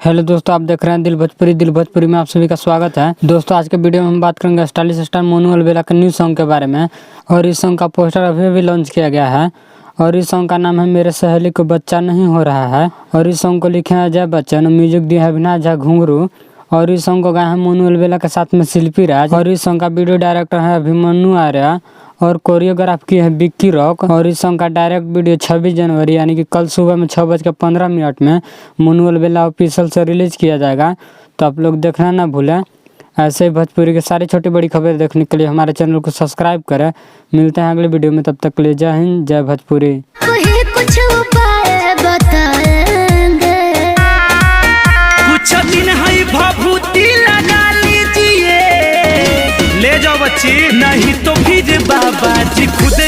Hello दोस्तों, आप देख रहे हैं दिल भोजपुरी में आप सभी का स्वागत है। दोस्तों आज के वीडियो में हम बात करेंगे स्टाइलिश स्टार मोनू अलबेला के न्यू सॉन्ग के बारे में। और इस सॉन्ग का पोस्टर अभी लॉन्च किया गया है और इस सॉन्ग का नाम है मेरे सहेली को बच्चा नहीं हो रहा है। और इस सॉन्ग को लिखे हैं अजय बच्चन, म्यूजिक दिया है अविनाश झा घुंघरू। और इस सॉन्ग को गाया है मोनू अलबेला के साथ में शिल्पी राज। और इस सॉन्ग का वीडियो डायरेक्टर है अभिमन्यु आर्या और कोरियोग्राफ की है विक्की रॉक। और इस सॉन्ग का डायरेक्ट वीडियो 26 जनवरी यानी कि कल सुबह में 6:15 में मोनू अलबेला ऑफिशियल से रिलीज किया जाएगा। तो आप लोग देखना ना भूलें। ऐसे ही भोजपुरी के सारी छोटी बड़ी खबरें देखने के लिए हमारे चैनल को सब्सक्राइब करें। मिलते हैं अगले वीडियो में, तब तक के लिए जय हिंद जय भोजपुरी। कुछ उपाय बताएंगे, कुछ दिन है भभूति लगा लीजिए, ले जाओ बच्ची, नहीं तो फिर बाबा जी खुद